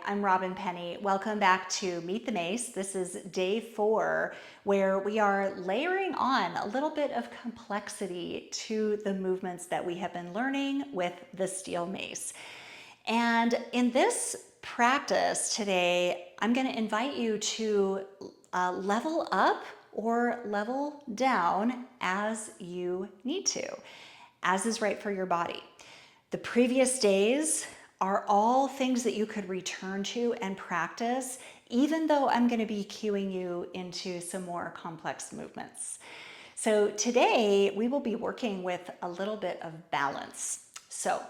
I'm Robin Penney. Welcome back to Meet the Mace. This is day 4, where we are layering on a little bit of complexity to the movements that we have been learning with the steel mace. And in this practice today, I'm going to invite you to level up or level down as you need to, as is right for your body. The previous days are all things that you could return to and practice, even though I'm going to be cueing you into some more complex movements. So today we will be working with a little bit of balance. So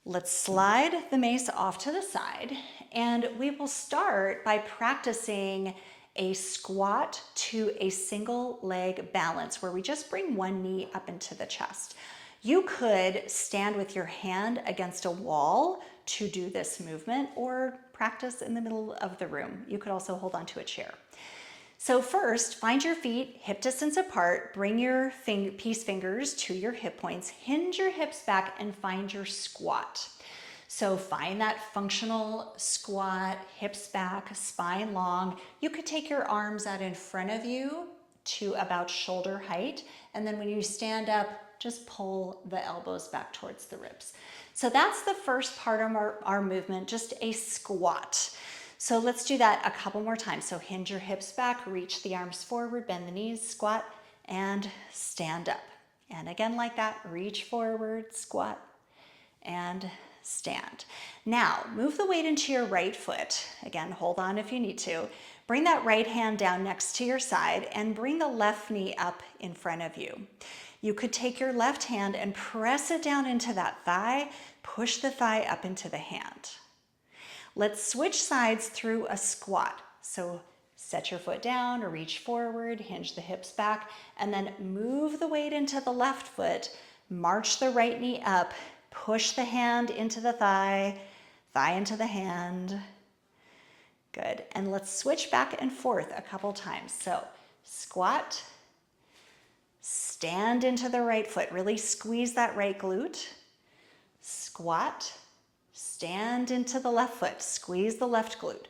let's slide the mace off to the side, and we will start by practicing a squat to a single leg balance where we just bring one knee up into the chest. You could stand with your hand against a wall to do this movement or practice in the middle of the room. You could also hold onto a chair. So first, find your feet hip distance apart, bring your peace fingers to your hip points, hinge your hips back and find your squat. So find that functional squat, hips back, spine long. You could take your arms out in front of you to about shoulder height, and then when you stand up, just pull the elbows back towards the ribs. So that's the first part of our movement, just a squat. So let's do that a couple more times. So hinge your hips back, reach the arms forward, bend the knees, squat, and stand up. And again like that, reach forward, squat, and stand. Now, move the weight into your right foot. Again, hold on if you need to. Bring that right hand down next to your side and bring the left knee up in front of you. You could take your left hand and press it down into that thigh, push the thigh up into the hand. Let's switch sides through a squat. So set your foot down or reach forward, hinge the hips back, and then move the weight into the left foot, march the right knee up, push the hand into the thigh, thigh into the hand. Good. And let's switch back and forth a couple times. So squat, stand into the right foot, really squeeze that right glute, squat, stand into the left foot, squeeze the left glute.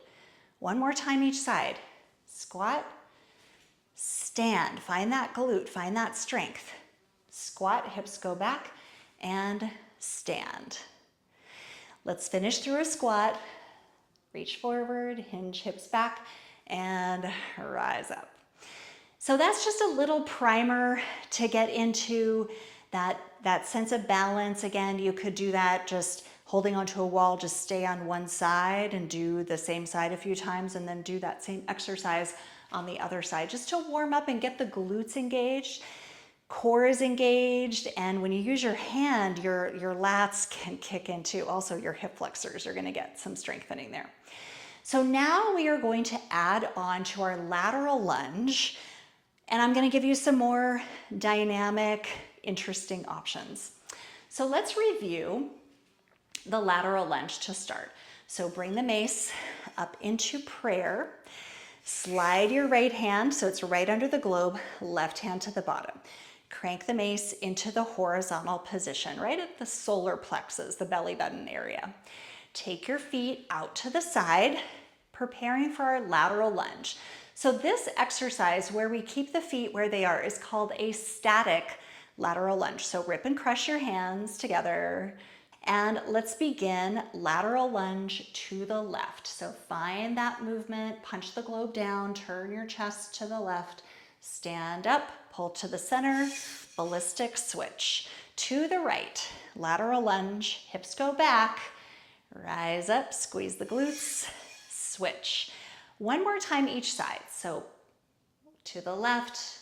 One more time each side, squat, stand, find that glute, find that strength, squat, hips go back, and stand. Let's finish through a squat, reach forward, hinge hips back, and rise up. So that's just a little primer to get into that sense of balance. Again, you could do that just holding onto a wall, just stay on one side and do the same side a few times, and then do that same exercise on the other side, just to warm up and get the glutes engaged, core is engaged, and when you use your hand, your lats can kick in too. Also, your hip flexors are gonna get some strengthening there. So now we are going to add on to our lateral lunge, and I'm going to give you some more dynamic, interesting options. So let's review the lateral lunge to start. So bring the mace up into prayer. Slide your right hand, so it's right under the globe, left hand to the bottom. Crank the mace into the horizontal position, right at the solar plexus, the belly button area. Take your feet out to the side, preparing for our lateral lunge. So this exercise where we keep the feet where they are is called a static lateral lunge. So rip and crush your hands together, and let's begin lateral lunge to the left. So find that movement, punch the globe down, turn your chest to the left, stand up, pull to the center, ballistic switch. To the right, lateral lunge, hips go back, rise up, squeeze the glutes, switch. One more time each side. So to the left,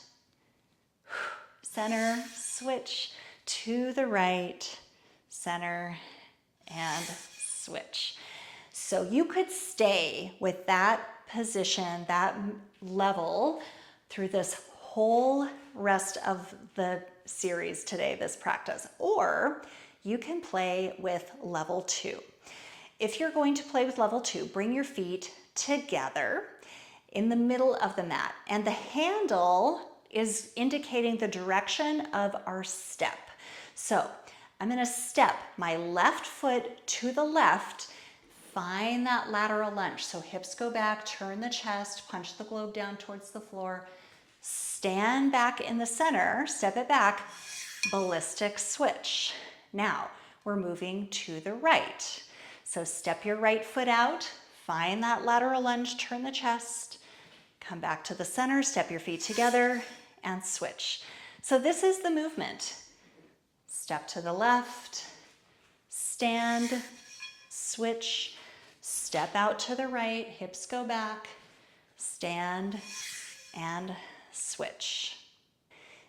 center, switch, to the right, center, and switch. So you could stay with that position, that level, through this whole rest of the series today, this practice, or you can play with level 2. If you're going to play with level 2, bring your feet together in the middle of the mat, and the handle is indicating the direction of our step. So I'm going to step my left foot to the left, find that lateral lunge. So hips go back, turn the chest, punch the globe down towards the floor, stand back in the center, step it back, ballistic switch. Now we're moving to the right. So step your right foot out, find that lateral lunge, turn the chest, come back to the center, step your feet together, and switch. So this is the movement. Step to the left, stand, switch, step out to the right, hips go back, stand, and switch.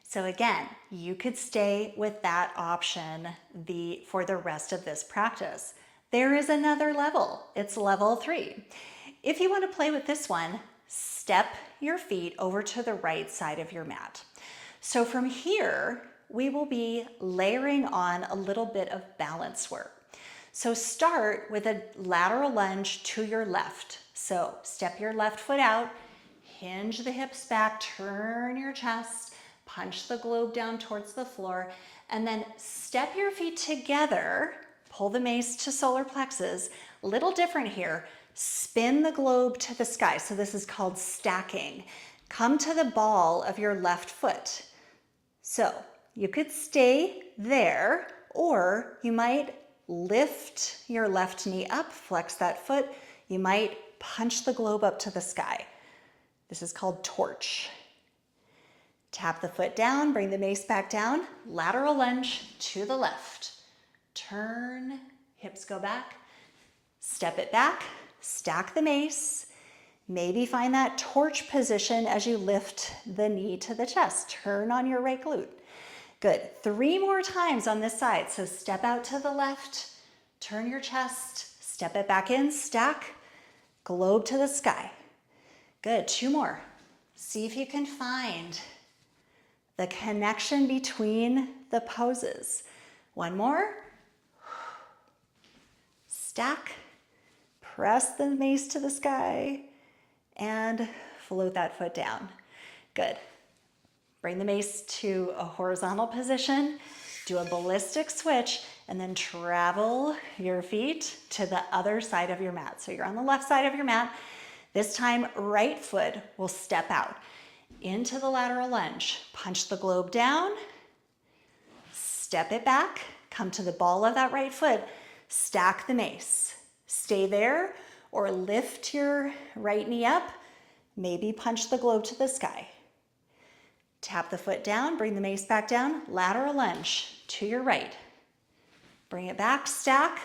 So again, you could stay with that option for the rest of this practice. There is another level. It's level 3. If you want to play with this one, step your feet over to the right side of your mat. So from here, we will be layering on a little bit of balance work. So start with a lateral lunge to your left. So step your left foot out, hinge the hips back, turn your chest, punch the globe down towards the floor, and then step your feet together, pull the mace to solar plexus. Little different here. Spin the globe to the sky. So this is called stacking. Come to the ball of your left foot. So you could stay there, or you might lift your left knee up, flex that foot. You might punch the globe up to the sky. This is called torch. Tap the foot down, bring the mace back down, lateral lunge to the left. Turn, hips go back, step it back, stack the mace. Maybe find that torch position as you lift the knee to the chest. Turn on your right glute. Good. 3 more times on this side. So step out to the left, turn your chest, step it back in, stack, globe to the sky. Good. 2 more. See if you can find the connection between the poses. 1 more. Stack, press the mace to the sky, and float that foot down. Good. Bring the mace to a horizontal position, do a ballistic switch, and then travel your feet to the other side of your mat. So you're on the left side of your mat. This time, right foot will step out into the lateral lunge. Punch the globe down, step it back, come to the ball of that right foot, stack the mace. Stay there or lift your right knee up, maybe punch the globe to the sky. Tap the foot down, bring the mace back down, lateral lunge to your right. Bring it back, stack,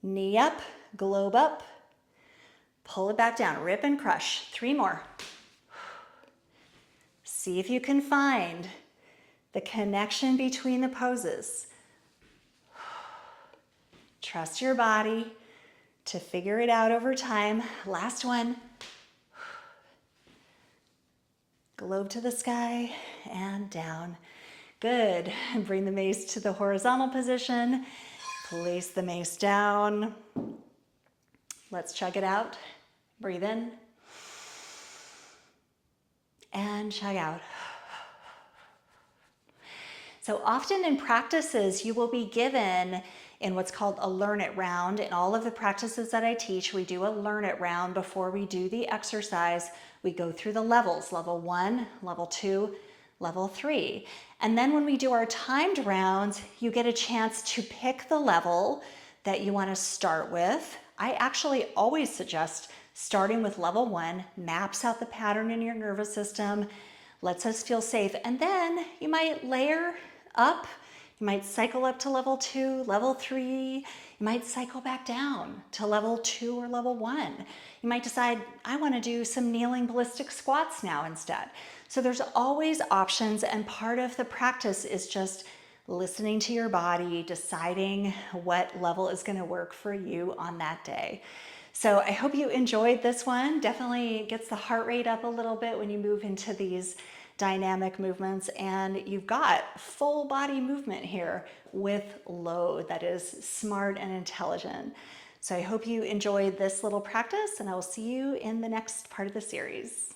knee up, globe up, pull it back down, rip and crush. 3 more. See if you can find the connection between the poses. Trust your body to figure it out over time. Last one. Globe to the sky and down. Good. And bring the mace to the horizontal position. Place the mace down. Let's chug it out. Breathe in. And chug out. So often in practices, you will be given in what's called a learn it round. In all of the practices that I teach, we do a learn it round before we do the exercise. We go through the levels, level 1, level 2, level 3. And then when we do our timed rounds, you get a chance to pick the level that you want to start with. I actually always suggest starting with level 1, maps out the pattern in your nervous system, lets us feel safe. And then you might layer up. You might cycle up to level 2, level 3. You might cycle back down to level 2 or level 1. You might decide, I want to do some kneeling ballistic squats now instead. So there's always options, and part of the practice is just listening to your body, deciding what level is going to work for you on that day. So I hope you enjoyed this one. Definitely gets the heart rate up a little bit when you move into these dynamic movements, and you've got full body movement here with load that is smart and intelligent. So I hope you enjoyed this little practice, and I will see you in the next part of the series.